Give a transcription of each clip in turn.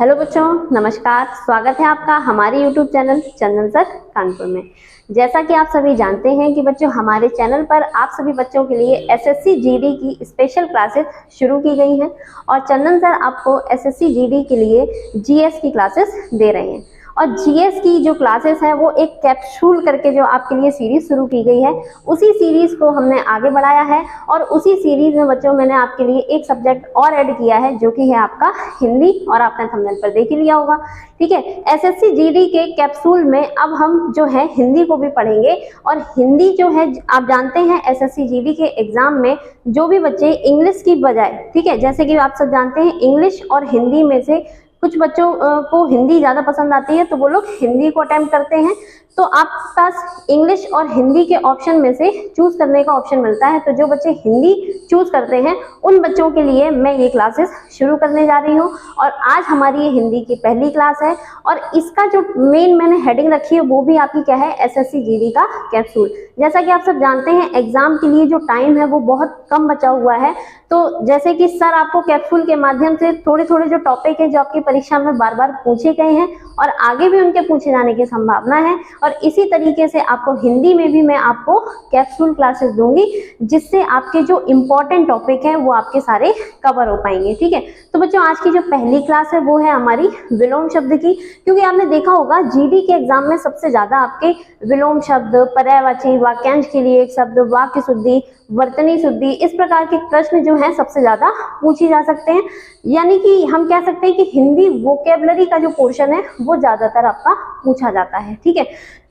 Hello बच्चों, नमस्कार। स्वागत है आपका हमारे YouTube चैनल चंदन सर कानपुर में। जैसा कि आप सभी जानते हैं कि बच्चों हमारे चैनल पर आप सभी बच्चों के लिए एसएससी जीडी की स्पेशल क्लासेस शुरू की गई हैं और चंदन सर आपको एसएससी जीडी के लिए जीएस की क्लासेस दे रहे हैं। और जीएस की जो क्लासेस है वो एक कैप्सूल करके जो आपके लिए सीरीज शुरू की गई है, उसी सीरीज को हमने आगे बढ़ाया है और उसी सीरीज में बच्चों मैंने आपके लिए एक सब्जेक्ट और ऐड किया है जो कि है आपका हिंदी, और आपने थंबनेल पर देख ही लिया होगा। ठीक है, एसएससी जीडी के कैप्सूल में अब हम जो है हिंदी को भी पढ़ेंगे। और हिंदी जो है आप जानते हैं एसएससी जीडी के एग्जाम में जो भी बच्चे इंग्लिश की बजाय, ठीक है, जैसे कि आप सब जानते हैं इंग्लिश और हिंदी में से कुछ बच्चों को हिंदी ज्यादा पसंद आती है तो वो लोग हिंदी को अटेम्प्ट करते हैं, तो आपके पास इंग्लिश और हिंदी के ऑप्शन में से चूज करने का ऑप्शन मिलता है। तो जो बच्चे हिंदी चूज करते हैं उन बच्चों के लिए मैं ये क्लासेस शुरू करने जा रही हूँ। और आज हमारी ये हिंदी की पहली क्लास है और इसका जो मेन मैंने हेडिंग रखी है वो भी आपकी क्या है, एसएससी जीडी का कैप्सूल। जैसा कि आप सब जानते हैं एग्जाम के लिए जो टाइम है वो बहुत कम बचा हुआ है, तो जैसे कि सर आपको कैप्सूल के माध्यम से थोड़े थोड़े जो टॉपिक है जो आपकी परीक्षा में बार बार पूछे गए हैं और आगे भी उनके पूछे जाने की संभावना है, और इसी तरीके से आपको हिंदी में भी मैं आपको कैप्सूल क्लासेस दूंगी जिससे आपके जो इम्पोर्टेंट टॉपिक हैं वो आपके सारे कवर हो पाएंगे। ठीक है, तो बच्चों आज की जो पहली क्लास है वो है हमारी विलोम शब्द की, क्योंकि आपने देखा होगा जीडी के एग्जाम में सबसे ज्यादा आपके विलोम शब्द, पर्यायवाची, वाक्यांश के लिए एक शब्द, वाक्य शुद्धि, वर्तनी शुद्धि, इस प्रकार के प्रश्न जो हैं सबसे ज्यादा पूछे जा सकते हैं। यानी कि हम कह सकते हैं कि हिंदी वोकेबलरी का जो पोर्शन है वो ज्यादातर आपका पूछा जाता है। ठीक है,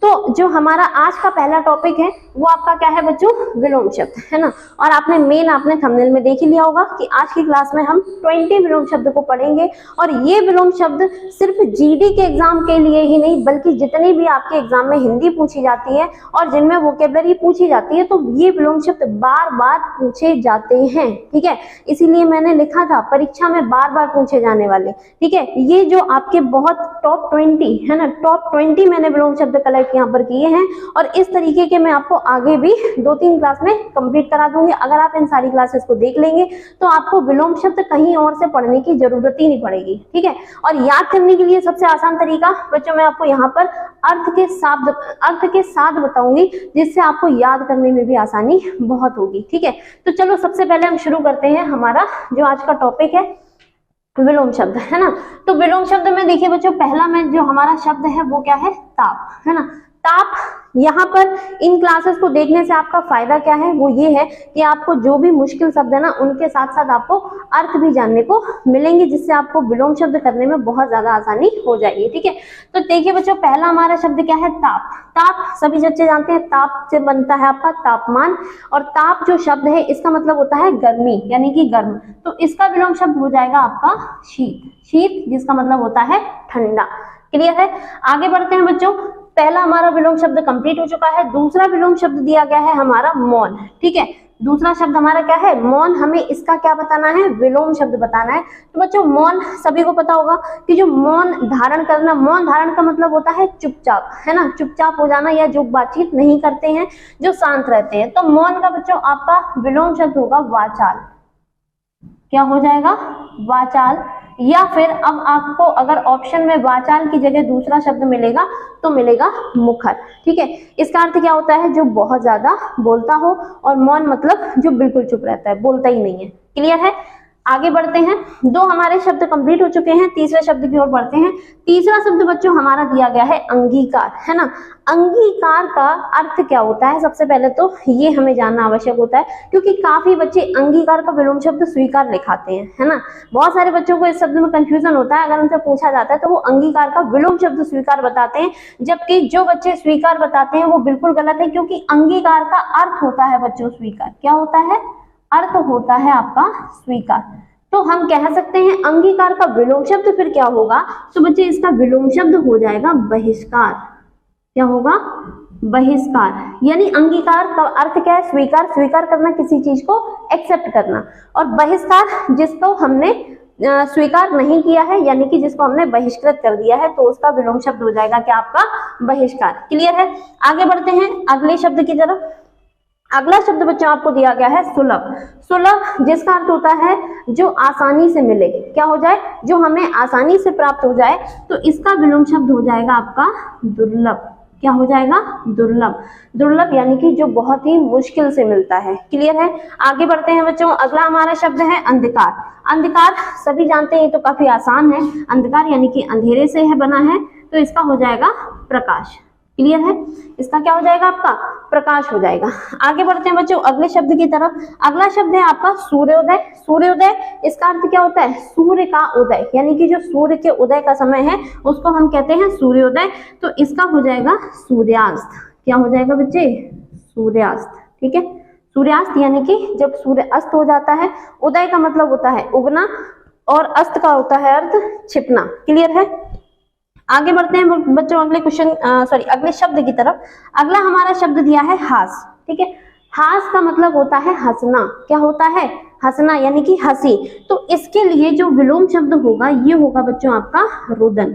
तो जो हमारा आज का पहला टॉपिक है वो आपका क्या है बच्चों, विलोम शब्द है ना। और आपने थंबनेल में देख ही लिया होगा कि आज की क्लास में हम 20 विलोम शब्द को पढ़ेंगे। और ये विलोम शब्द सिर्फ जीडी के एग्जाम के लिए ही नहीं बल्कि जितनी भी आपके एग्जाम में हिंदी पूछी जाती है और जिनमें वोकेबलरी पूछी जाती है तो ये विलोम शब्द बार बार पूछे जाते हैं। ठीक है, इसीलिए मैंने लिखा था परीक्षा में बार बार पूछे जाने वाले। ठीक है, ये जो आपके बहुत टॉप 20 है ना, टॉप 20 मैंने विलोम शब्द कलेक्ट यहाँ पर किए हैं और इस तरीके के मैं आपको आगे भी 2-3 क्लास में कंप्लीट करा दूंगी। अगर आप इन सारी क्लासेस को देख लेंगे तो आपको विलोम शब्द कहीं और से पढ़ने की जरूरत ही नहीं पड़ेगी। ठीक है, और याद करने के लिए सबसे आसान तरीका बच्चों मैं आपको यहाँ पर अर्थ के साथ बताऊंगी जिससे आपको याद करने में भी आसानी बहुत होगी। ठीक है, तो चलो सबसे पहले हम शुरू करते हैं हमारा जो आज का टॉपिक है विलोम शब्द, है ना। तो विलोम शब्द में देखिए बच्चों पहला में जो हमारा शब्द है वो क्या है, ताप, है ना। ताप, यहाँ पर इन क्लासेस को देखने से आपका फायदा क्या है, वो ये है कि आपको जो भी मुश्किल शब्द है ना उनके साथ साथ आपको अर्थ भी जानने को मिलेंगे जिससे आपको विलोम शब्द करने में बहुत ज्यादा आसानी हो जाएगी। ठीक है, तो देखिए बच्चों पहला हमारा शब्द क्या है, ताप। ताप सभी बच्चे जानते हैं, ताप से बनता है आपका तापमान, और ताप जो शब्द है इसका मतलब होता है गर्मी यानी कि गर्म, तो इसका विलोम शब्द हो जाएगा आपका शीत। शीत जिसका मतलब होता है ठंडा। क्लियर है, आगे बढ़ते हैं बच्चों। पहला हमारा विलोम शब्द कंप्लीट हो चुका है। दूसरा विलोम शब्द दिया गया है हमारा मौन। ठीक है, दूसरा शब्द हमारा क्या है, मौन। हमें इसका क्या बताना है, विलोम शब्द बताना है। तो बच्चों मौन सभी को पता होगा कि जो मौन धारण करना, मौन धारण का मतलब होता है चुपचाप, है ना, चुपचाप हो जाना या जो बातचीत नहीं करते हैं, जो शांत रहते हैं। तो मौन का बच्चों आपका विलोम शब्द होगा वाचाल। क्या हो जाएगा, वाचाल। या फिर अब आपको अगर ऑप्शन में वाचाल की जगह दूसरा शब्द मिलेगा तो मिलेगा मुखर। ठीक है, इसका अर्थ क्या होता है, जो बहुत ज्यादा बोलता हो, और मौन मतलब जो बिल्कुल चुप रहता है, बोलता ही नहीं है। क्लियर है, आगे बढ़ते हैं। दो हमारे शब्द कंप्लीट हो चुके हैं, तीसरे शब्द की ओर बढ़ते हैं। तीसरा शब्द बच्चों हमारा दिया गया है अंगीकार, है ना। अंगीकार का अर्थ क्या होता है, सबसे पहले तो ये हमें जानना आवश्यक होता है क्योंकि काफी बच्चे अंगीकार का विलोम शब्द स्वीकार लिखाते हैं, है ना। बहुत सारे बच्चों को इस शब्द में कंफ्यूजन होता है, अगर उनसे पूछा जाता है तो वो अंगीकार का विलोम शब्द स्वीकार बताते हैं, जबकि जो बच्चे स्वीकार बताते हैं वो बिल्कुल गलत है, क्योंकि अंगीकार का अर्थ होता है बच्चों स्वीकार। क्या होता है, अर्थ होता है आपका स्वीकार। तो हम कह सकते हैं अंगीकार का विलोम शब्द फिर क्या होगा, तो बच्चे इसका विलोम शब्द हो जाएगा बहिष्कार। क्या होगा, बहिष्कार। यानी अंगीकार का अर्थ क्या है, स्वीकार, स्वीकार करना, किसी चीज को एक्सेप्ट करना, और बहिष्कार जिसको हमने स्वीकार नहीं किया है यानी कि जिसको हमने बहिष्कृत कर दिया है, तो उसका विलोम शब्द हो जाएगा क्या, आपका बहिष्कार। क्लियर है, आगे बढ़ते हैं अगले शब्द की तरफ। अगला शब्द बच्चों आपको दिया गया है सुलभ। सुलभ जिसका अर्थ होता है जो आसानी से मिले, क्या हो जाए, जो हमें आसानी से प्राप्त हो जाए, तो इसका विलोम शब्द हो जाएगा आपका दुर्लभ। क्या हो जाएगा, दुर्लभ। दुर्लभ यानी कि जो बहुत ही मुश्किल से मिलता है। क्लियर है। आगे बढ़ते हैं बच्चों, अगला हमारा शब्द है अंधकार। अंधकार सभी जानते हैं, तो काफी आसान है। अंधकार यानी कि अंधेरे से है बना है, तो इसका हो जाएगा प्रकाश। क्लियर है, इसका क्या हो जाएगा, आपका प्रकाश हो जाएगा। आगे बढ़ते हैं बच्चों अगले शब्द की तरफ। अगला शब्द है आपका सूर्योदय। सूर्योदय इसका अर्थ क्या होता है, सूर्य का उदय, यानी कि जो सूर्य के उदय का समय है उसको हम कहते हैं सूर्योदय। तो इसका हो जाएगा सूर्यास्त। क्या हो जाएगा बच्चे, सूर्यास्त। ठीक है, सूर्यास्त यानी कि जब सूर्य अस्त हो जाता है। उदय का मतलब होता है उगना, और अस्त का होता है अर्थ छिपना। क्लियर है। आगे बढ़ते हैं बच्चों अगले अगले शब्द की तरफ। अगला हमारा शब्द दिया है हास। ठीक है, हास का मतलब होता है हंसना। क्या होता है, हंसना, यानी कि हंसी। तो इसके लिए जो विलोम शब्द होगा ये होगा बच्चों आपका रुदन।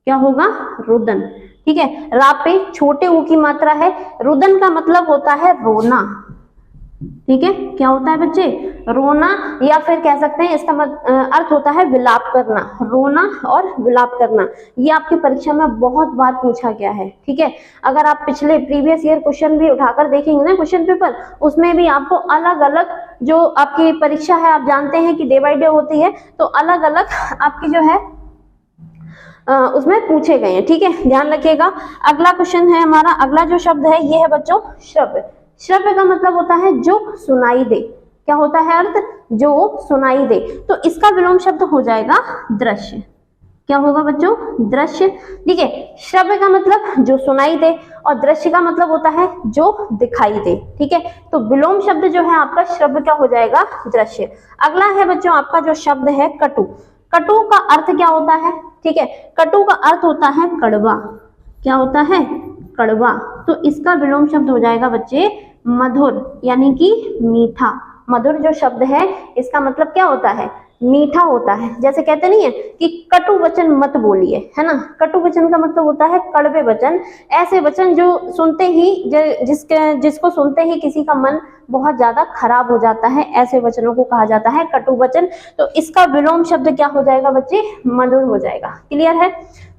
क्या होगा, रुदन। ठीक है, रा पे छोटे ऊ की मात्रा है। रुदन का मतलब होता है रोना। ठीक है, क्या होता है बच्चे, रोना, या फिर कह सकते हैं इसका अर्थ होता है विलाप करना। रोना और विलाप करना, ये आपकी परीक्षा में बहुत बार पूछा गया है। ठीक है, अगर आप पिछले प्रीवियस ईयर क्वेश्चन भी उठाकर देखेंगे ना क्वेश्चन पेपर, उसमें भी आपको अलग अलग जो आपकी परीक्षा है, आप जानते हैं कि डे बाय डे होती है, तो अलग अलग आपकी जो है उसमें पूछे गए हैं। ठीक है, ध्यान रखिएगा। अगला क्वेश्चन है हमारा, अगला जो शब्द है ये है बच्चों श्रव्य। श्रव्य का मतलब होता है जो सुनाई दे। क्या होता है अर्थ, जो सुनाई दे। तो इसका विलोम शब्द हो जाएगा दृश्य। क्या होगा बच्चों, दृश्य। ठीक है, श्रव्य का मतलब जो सुनाई दे, और दृश्य का मतलब होता है जो दिखाई दे। ठीक है, तो विलोम शब्द जो है आपका श्रव्य का हो जाएगा दृश्य। अगला है बच्चों आपका जो शब्द है कटु। कटु का अर्थ क्या होता है, ठीक है, कटु का अर्थ होता है कड़वा। क्या होता है, कड़वा। तो इसका विलोम शब्द हो जाएगा बच्चे मधुर, यानी कि मीठा। मधुर जो शब्द है इसका मतलब क्या होता है, मीठा होता है। जैसे कहते नहीं है कि कटु वचन मत बोलिए, है ना। कटु वचन का मतलब होता है कड़वे वचन, ऐसे वचन जो सुनते ही जिसको सुनते ही किसी का मन बहुत ज्यादा खराब हो जाता है, ऐसे वचनों को कहा जाता है कटु वचन। तो इसका विलोम शब्द क्या हो जाएगा बच्चे, मधुर हो जाएगा। क्लियर है।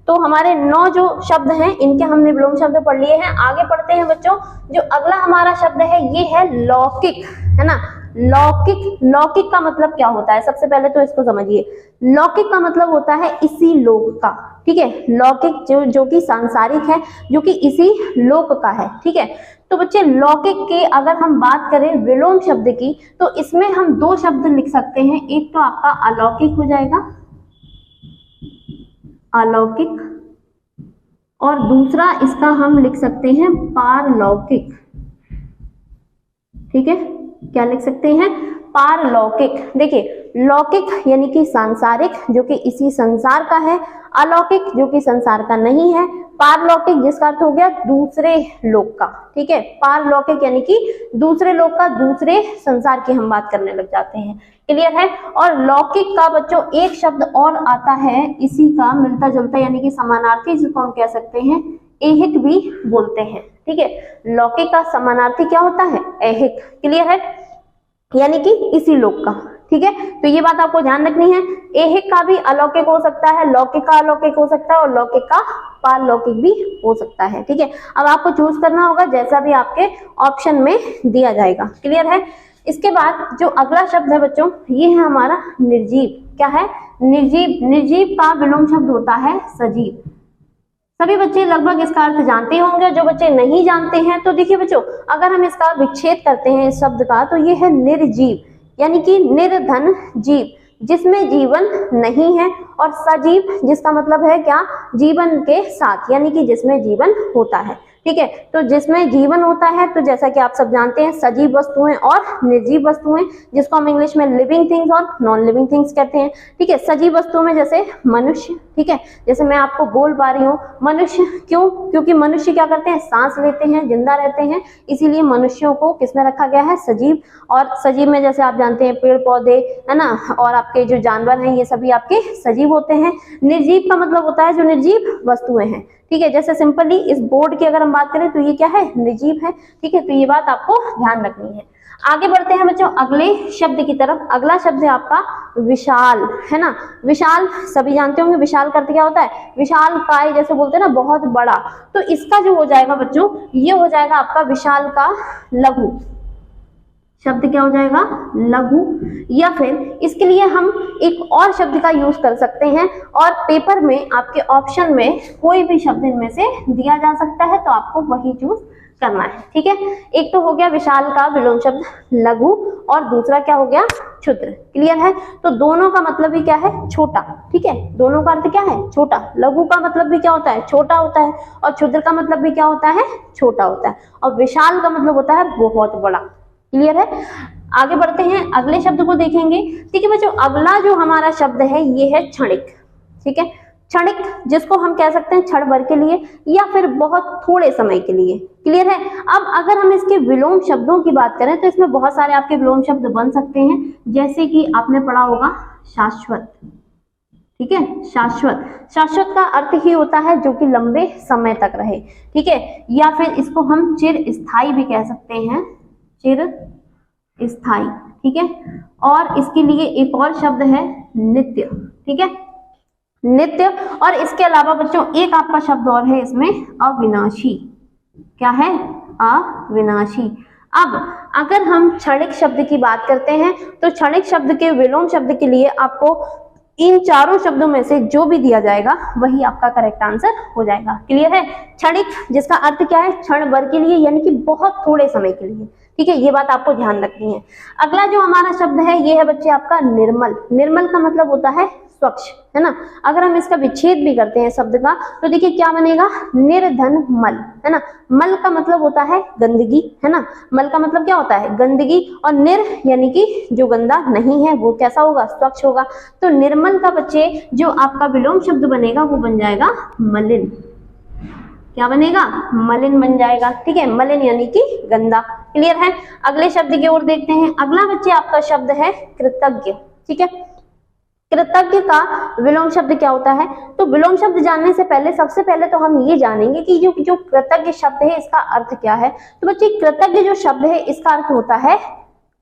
तो हमारे 9 जो शब्द हैं इनके हमने विलोम शब्द पढ़ लिए हैं। आगे पढ़ते हैं बच्चों, जो अगला हमारा शब्द है ये है लौकिक, है ना। लौकिक, लौकिक का मतलब क्या होता है, सबसे पहले तो इसको समझिए। लौकिक का मतलब होता है इसी लोक का। ठीक है, लौकिक जो कि सांसारिक है, जो कि इसी लोक का है। ठीक है, तो बच्चे लौकिक के अगर हम बात करें विलोम शब्द की, तो इसमें हम 2 शब्द लिख सकते हैं। एक तो आपका अलौकिक हो जाएगा, अलौकिक, और दूसरा इसका हम लिख सकते हैं पारलौकिक। ठीक है, क्या लिख सकते हैं, पारलौकिक। देखिए, लौकिक यानी कि सांसारिक, जो कि इसी संसार का है। अलौकिक जो कि संसार का नहीं है। पारलौकिक जिसका अर्थ हो गया दूसरे लोक का। ठीक है, पारलौकिक यानी कि दूसरे लोक का, दूसरे संसार की हम बात करने लग जाते हैं। क्लियर है। और लौकिक का बच्चों एक शब्द और आता है इसी का मिलता जुलता, यानी कि समानार्थी, जिसको हम कह सकते हैं ऐहिक भी बोलते हैं। ठीक है, लौकिक का समानार्थी क्या होता है, ऐहिक। क्लियर है, यानी कि इसी लोक का। ठीक है, तो ये बात आपको ध्यान रखनी है। ऐहिक का भी अलौकिक हो सकता है, लौकिक का अलौकिक हो सकता है, और लौकिक का पारलौकिक भी हो सकता है। ठीक है, अब आपको चूज करना होगा जैसा भी आपके ऑप्शन में दिया जाएगा। क्लियर है। इसके बाद जो अगला शब्द है बच्चों, ये है हमारा निर्जीव। क्या है, निर्जीव। निर्जीव का विलोम शब्द होता है सजीव। सभी बच्चे लगभग इसका अर्थ जानते होंगे। जो बच्चे नहीं जानते हैं, तो देखिए बच्चों, अगर हम इसका विच्छेद करते हैं इस शब्द का, तो ये है निर्जीव, यानी कि निर्धन जीव, जिसमें जीवन नहीं है, और सजीव जिसका मतलब है क्या, जीवन के साथ, यानी कि जिसमें जीवन होता है। ठीक है, तो जिसमें जीवन होता है, तो जैसा कि आप सब जानते हैं सजीव वस्तुएं और निर्जीव वस्तुएं, जिसको हम इंग्लिश में लिविंग थिंग्स और नॉन लिविंग थिंग्स कहते हैं। ठीक है, सजीव वस्तुओं में जैसे मनुष्य, ठीक है। जैसे मैं आपको बोल पा रही हूँ मनुष्य, क्यों? क्योंकि मनुष्य क्या करते हैं, सांस लेते हैं, जिंदा रहते हैं, इसीलिए मनुष्यों को किसमें रखा गया है, सजीव। और सजीव में जैसे आप जानते हैं पेड़ पौधे, है ना, और आपके जो जानवर हैं ये सभी आपके सजीव होते हैं। निर्जीव का मतलब होता है जो निर्जीव वस्तुएं हैं, ठीक है। जैसे सिंपली इस बोर्ड की अगर हम बात करें तो ये क्या है, निर्जीव है, ठीक है। तो ये बात आपको ध्यान रखनी है। आगे बढ़ते हैं बच्चों अगले शब्द की तरफ। अगला शब्द है आपका विशाल, है ना। विशाल सभी जानते होंगे, विशाल का अर्थ क्या होता है, विशाल काय, जैसे बोलते हैं ना बहुत बड़ा। तो इसका जो हो जाएगा बच्चों, ये हो जाएगा आपका विशाल का लघु शब्द, क्या हो जाएगा, लघु। या फिर इसके लिए हम एक और शब्द का यूज कर सकते हैं, और पेपर में आपके ऑप्शन में कोई भी शब्द इनमें से दिया जा सकता है, तो आपको वही चूज करना है, ठीक है। एक तो हो गया विशाल का विलोम शब्द लघु, और दूसरा क्या हो गया, क्षुद्र। क्लियर है। तो दोनों का मतलब ही क्या है, छोटा, ठीक है। दोनों का अर्थ क्या है, छोटा। लघु का मतलब भी क्या होता है, छोटा होता है, और क्षुद्र का मतलब भी क्या होता है, छोटा होता है, और विशाल का मतलब होता है बहुत बड़ा। क्लियर है। आगे बढ़ते हैं, अगले शब्द को देखेंगे, ठीक है बच्चों। अगला जो हमारा शब्द है ये है क्षणिक, ठीक है। क्षणिक जिसको हम कह सकते हैं क्षण भर के लिए, या फिर बहुत थोड़े समय के लिए। क्लियर है। अब अगर हम इसके विलोम शब्दों की बात करें तो इसमें बहुत सारे आपके विलोम शब्द बन सकते हैं, जैसे कि आपने पढ़ा होगा शाश्वत, ठीक है। शाश्वत, शाश्वत का अर्थ ही होता है जो कि लंबे समय तक रहे, ठीक है। या फिर इसको हम चिर स्थायी भी कह सकते हैं, चिर स्थायी, ठीक है। और इसके लिए एक और शब्द है नित्य, ठीक है, नित्य। और इसके अलावा बच्चों एक आपका शब्द और है इसमें, अविनाशी। क्या है, अविनाशी। अब अगर हम क्षणिक शब्द की बात करते हैं तो क्षणिक शब्द के विलोम शब्द के लिए आपको इन चारों शब्दों में से जो भी दिया जाएगा वही आपका करेक्ट आंसर हो जाएगा। क्लियर है। क्षणिक जिसका अर्थ क्या है, क्षण भर के लिए, यानी कि बहुत थोड़े समय के लिए, ठीक है। ये बात आपको ध्यान रखनी है। अगला जो हमारा शब्द है ये है बच्चे आपका निर्मल। निर्मल का मतलब होता है स्वच्छ, है ना। अगर हम इसका विच्छेद भी करते हैं शब्द का तो देखिए क्या बनेगा, निर्धन मल, है ना। मल का मतलब होता है गंदगी, है ना। मल का मतलब क्या होता है, गंदगी। और निर यानी कि जो गंदा नहीं है वो कैसा होगा, स्वच्छ होगा। तो निर्मल का बच्चे जो आपका विलोम शब्द बनेगा वो बन जाएगा मलिन। क्या बनेगा, मलिन बन जाएगा, ठीक है। मलिन यानी कि गंदा। क्लियर है। अगले शब्द की ओर देखते हैं। अगला बच्चे आपका शब्द है कृतज्ञ, ठीक है। कृतज्ञ का विलोम शब्द क्या होता है, तो विलोम शब्द जानने से पहले सबसे पहले तो हम ये जानेंगे कि जो कृतज्ञ शब्द है इसका अर्थ क्या है। तो बच्चे कृतज्ञ जो शब्द है इसका अर्थ होता है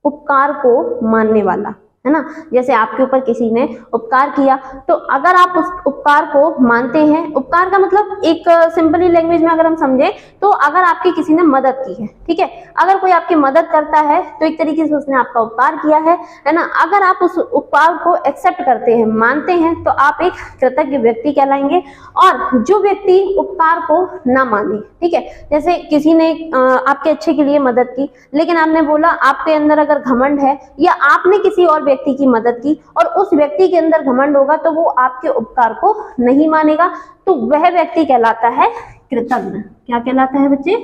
उपकार को मानने वाला, है ना। जैसे आपके ऊपर किसी ने उपकार किया तो अगर आप उस उपकार को मानते हैं, उपकार का मतलब एक सिंपली लैंग्वेज में अगर हम समझे तो अगर आपकी किसी ने मदद की है, ठीक है। अगर कोई आपकी मदद करता है तो एक तरीके से उसने आपका उपकार किया है ना। अगर आप उस उपकार को एक्सेप्ट करते हैं, मानते हैं, तो आप एक कृतज्ञ व्यक्ति कहलाएंगे। और जो व्यक्ति उपकार को ना माने, ठीक है, जैसे किसी ने आपके अच्छे के लिए मदद की लेकिन आपने बोला, आपके अंदर अगर घमंड है या आपने किसी और व्यक्ति की मदद की और उस व्यक्ति के अंदर घमंड होगा तो वो आपके उपकार को नहीं मानेगा, तो वह व्यक्ति कहलाता है कृतज्ञ। क्या कहलाता है बच्चे,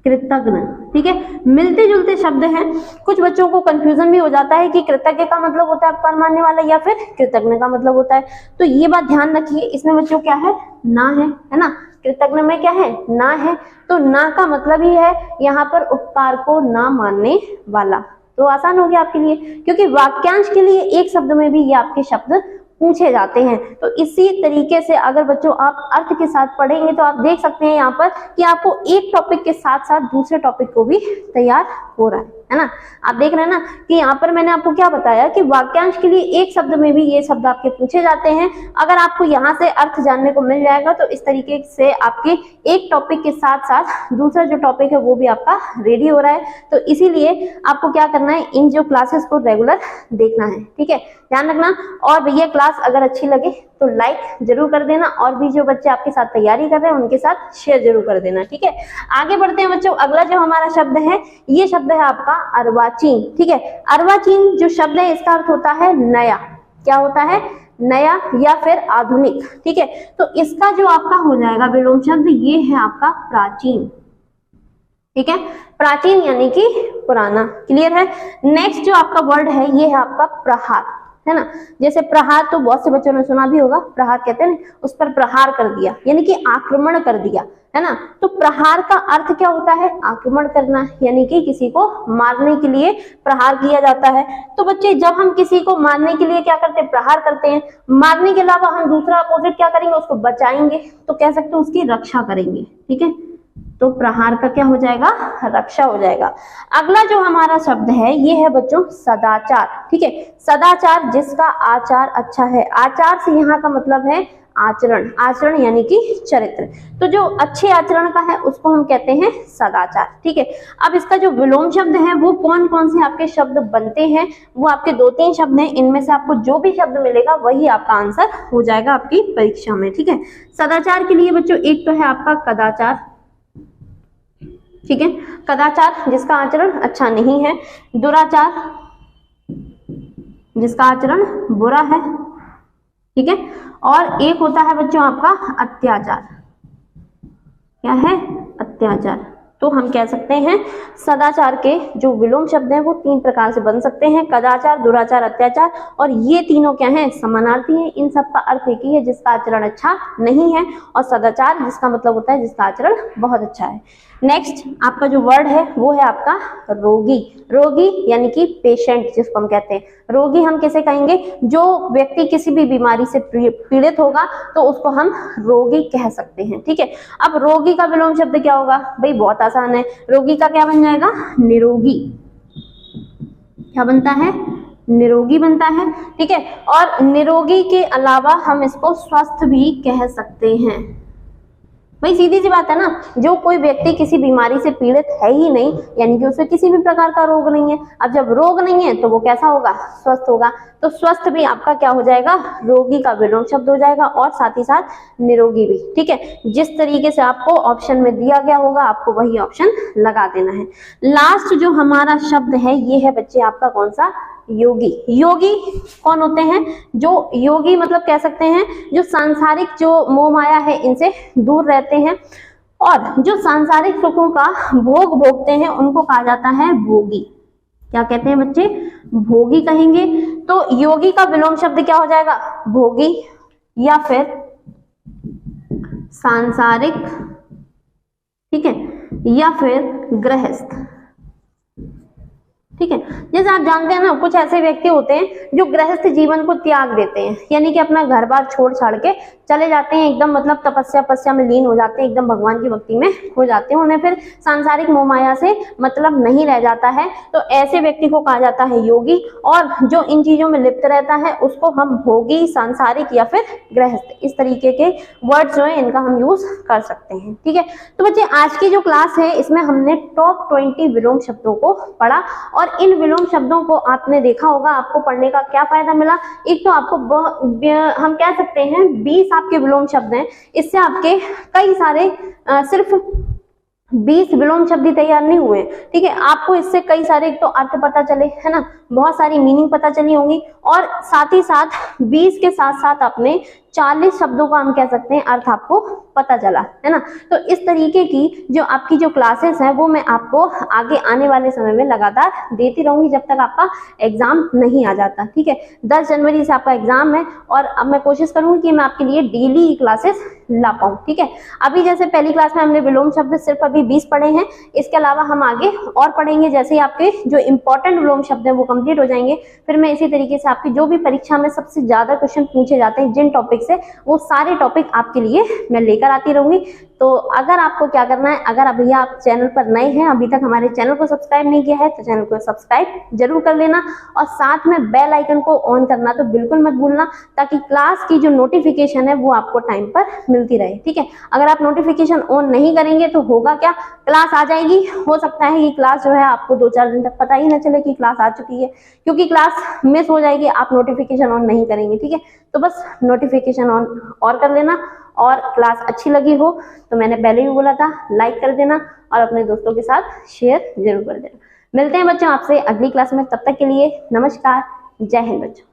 कृतज्ञ, ठीक है। मिलते जुलते शब्द हैं, कुछ बच्चों को कंफ्यूजन भी हो जाता है कि कृतज्ञ का मतलब होता है उपकार मानने वाला या फिर कृतज्ञ का मतलब होता है। तो ये बात ध्यान रखिए, इसमें बच्चों क्या है, ना है ना। कृतज्ञ में क्या है, ना है। तो ना का मतलब ही है यहाँ पर उपकार को ना मानने वाला। तो आसान हो गया आपके लिए, क्योंकि वाक्यांश के लिए एक शब्द में भी ये आपके शब्द पूछे जाते हैं। तो इसी तरीके से अगर बच्चों आप अर्थ के साथ पढ़ेंगे तो आप देख सकते हैं यहाँ पर कि आपको एक टॉपिक के साथ साथ दूसरे टॉपिक को भी तैयार हो रहा है ना। आप देख रहे हैं ना कि यहाँ पर मैंने आपको क्या बताया कि वाक्यांश के लिए एक शब्द में भी ये शब्द आपके पूछे जाते हैं। अगर आपको यहाँ से अर्थ जानने को मिल जाएगा तो इस तरीके से आपके एक टॉपिक के साथ साथ दूसरा जो टॉपिक है वो भी आपका रेडी हो रहा है। तो इसीलिए आपको क्या करना है, इन जो क्लासेस को रेगुलर देखना है, ठीक है, ध्यान रखना। और भैया क्लास अगर अच्छी लगे तो लाइक जरूर कर देना, और भी जो बच्चे आपके साथ तैयारी कर रहे हैं उनके साथ शेयर जरूर कर देना, ठीक है। आगे बढ़ते हैं बच्चों। अगला जो हमारा शब्द है ये शब्द है आपका अर्वाचीन, ठीक है। अर्वाचीन जो शब्द है इसका अर्थ होता है नया। क्या होता है, नया या फिर आधुनिक, ठीक है। तो इसका जो आपका हो जाएगा विलोम शब्द ये है आपका प्राचीन, ठीक है। प्राचीन यानी कि पुराना। क्लियर है। नेक्स्ट जो आपका वर्ड है ये है आपका प्रहार, है ना। जैसे प्रहार तो बहुत से बच्चों ने सुना भी होगा, प्रहार कहते हैं ना, उस पर प्रहार कर दिया यानी कि आक्रमण कर दिया, है ना। तो प्रहार का अर्थ क्या होता है? आक्रमण करना, यानी कि किसी को मारने के लिए प्रहार किया जाता है। तो बच्चे जब हम किसी को मारने के लिए क्या करते हैं? प्रहार करते हैं। मारने के अलावा हम दूसरा अपोजिट क्या करेंगे? उसको बचाएंगे, तो कह सकते हैं उसकी रक्षा करेंगे, ठीक है। तो प्रहार का क्या हो जाएगा? रक्षा हो जाएगा। अगला जो हमारा शब्द है ये है बच्चों सदाचार, ठीक है। सदाचार जिसका आचार अच्छा है। आचार से यहाँ का मतलब है आचरण, आचरण यानी कि चरित्र। तो जो अच्छे आचरण का है उसको हम कहते हैं सदाचार, ठीक है। अब इसका जो विलोम शब्द है वो कौन कौन से आपके शब्द बनते हैं, वो आपके 2-3 शब्द हैं। इनमें से आपको जो भी शब्द मिलेगा वही आपका आंसर हो जाएगा आपकी परीक्षा में, ठीक है। सदाचार के लिए बच्चों एक तो है आपका कदाचार, ठीक है। कदाचार जिसका आचरण अच्छा नहीं है। दुराचार जिसका आचरण बुरा है, ठीक है। और एक होता है बच्चों आपका अत्याचार। क्या है? अत्याचार। तो हम कह सकते हैं सदाचार के जो विलोम शब्द हैं वो 3 प्रकार से बन सकते हैं, कदाचार, दुराचार, अत्याचार। और ये तीनों क्या हैं? समानार्थी हैं। इन सब का अर्थ एक ही है, जिसका आचरण अच्छा नहीं है, और सदाचार जिसका मतलब होता है जिसका आचरण बहुत अच्छा है। नेक्स्ट आपका जो वर्ड है वो है आपका रोगी। रोगी यानी कि पेशेंट जिसको हम कहते हैं। रोगी हम किसे कहेंगे? जो व्यक्ति किसी भी बीमारी से पीड़ित होगा तो उसको हम रोगी कह सकते हैं, ठीक है। अब रोगी का विलोम शब्द क्या होगा? भाई बहुत आसान है, रोगी का क्या बन जाएगा? निरोगी। क्या बनता है? निरोगी बनता है, ठीक है। और निरोगी के अलावा हम इसको स्वस्थ भी कह सकते हैं। भाई सीधी सी बात है ना, जो कोई व्यक्ति किसी बीमारी से पीड़ित है ही नहीं, यानी कि उसे किसी भी प्रकार का रोग नहीं है। अब जब रोग नहीं है तो वो कैसा होगा? स्वस्थ होगा। तो स्वस्थ भी आपका क्या हो जाएगा? रोगी का विलोम शब्द हो जाएगा, और साथ ही साथ निरोगी भी, ठीक है। जिस तरीके से आपको ऑप्शन में दिया गया होगा आपको वही ऑप्शन लगा देना है। लास्ट जो हमारा शब्द है ये है बच्चे आपका कौन सा? योगी। योगी कौन होते हैं? जो योगी मतलब कह सकते हैं जो सांसारिक जो मोह माया है इनसे दूर रहते हैं, और जो सांसारिक सुखों का भोग भोगते हैं उनको कहा जाता है भोगी। क्या कहते हैं बच्चे? भोगी कहेंगे। तो योगी का विलोम शब्द क्या हो जाएगा? भोगी या फिर सांसारिक, ठीक है, या फिर गृहस्थ, ठीक है। जैसे आप जानते हैं ना, कुछ ऐसे व्यक्ति होते हैं जो गृहस्थ जीवन को त्याग देते हैं, यानी कि अपना घर बार छोड़ छाड़ के चले जाते हैं, एकदम मतलब तपस्या में लीन हो जाते हैं, एकदम भगवान की भक्ति में हो जाते हैं। उन्हें फिर सांसारिक मोह माया से मतलब नहीं रह जाता है, तो ऐसे व्यक्ति को कहा जाता है योगी। और जो इन चीजों में लिप्त रहता है उसको हम भोगी, सांसारिक या फिर गृहस्थ, इस तरीके के वर्ड्स जो है इनका हम यूज कर सकते हैं, ठीक है। तो बच्चे आज की जो क्लास है इसमें हमने टॉप 20 विलोम शब्दों को पढ़ा, और इन विलोम शब्दों को आपने देखा होगा आपको पढ़ने का क्या फायदा मिला। एक तो आपको हम कह सकते हैं 20 आपके विलोम शब्द हैं, इससे आपके कई सारे सिर्फ 20 विलोम शब्द ही तैयार नहीं हुए, ठीक है। आपको इससे कई सारे एक तो अर्थ पता चले, है ना, बहुत सारी मीनिंग पता चली होंगी, और साथ ही साथ 20 के साथ साथ आपने 40 शब्दों का हम कह सकते हैं अर्थ आपको पता चला, है ना। तो इस तरीके की जो आपकी जो क्लासेस हैं वो मैं आपको आगे आने वाले समय में लगातार देती रहूंगी जब तक आपका एग्जाम नहीं आ जाता, ठीक है। 10 जनवरी से आपका एग्जाम है, और अब मैं कोशिश करूंगी कि मैं आपके लिए डेली क्लासेस ला पाऊं, ठीक है। अभी जैसे पहली क्लास में हमने विलोम शब्द सिर्फ अभी 20 पढ़े हैं, इसके अलावा हम आगे और पढ़ेंगे। जैसे ही आपके जो इंपॉर्टेंट विलोम शब्द है वो कंप्लीट हो जाएंगे, फिर मैं इसी तरीके से आपकी जो भी परीक्षा में सबसे ज्यादा क्वेश्चन पूछे जाते हैं जिन टॉपिक से, वो सारे टॉपिक आपके लिए मैं लेकर आती रहूंगी। तो अगर आपको क्या करना है, अगर अभी आप चैनल पर नए हैं, अभी तक हमारे चैनल को सब्सक्राइब नहीं किया है तो चैनल को सब्सक्राइब जरूर कर लेना, और साथ में बेल आइकन को ऑन करना तो बिल्कुल मत भूलना, ताकि क्लास की जो नोटिफिकेशन है वो आपको टाइम पर मिलती रहे, ठीक है। अगर आप नोटिफिकेशन ऑन नहीं करेंगे तो होगा क्या, क्लास आ जाएगी, हो सकता है कि क्लास जो है आपको 2-4 दिन तक पता ही ना चले कि क्लास आ चुकी है, क्योंकि क्लास मिस हो जाएगी, आप नोटिफिकेशन ऑन नहीं करेंगे, ठीक है। तो बस नोटिफिकेशन ऑन और कर लेना, और क्लास अच्छी लगी हो तो मैंने पहले भी बोला था लाइक कर देना, और अपने दोस्तों के साथ शेयर जरूर कर देना। मिलते हैं बच्चों आपसे अगली क्लास में, तब तक के लिए नमस्कार, जय हिंद बच्चों।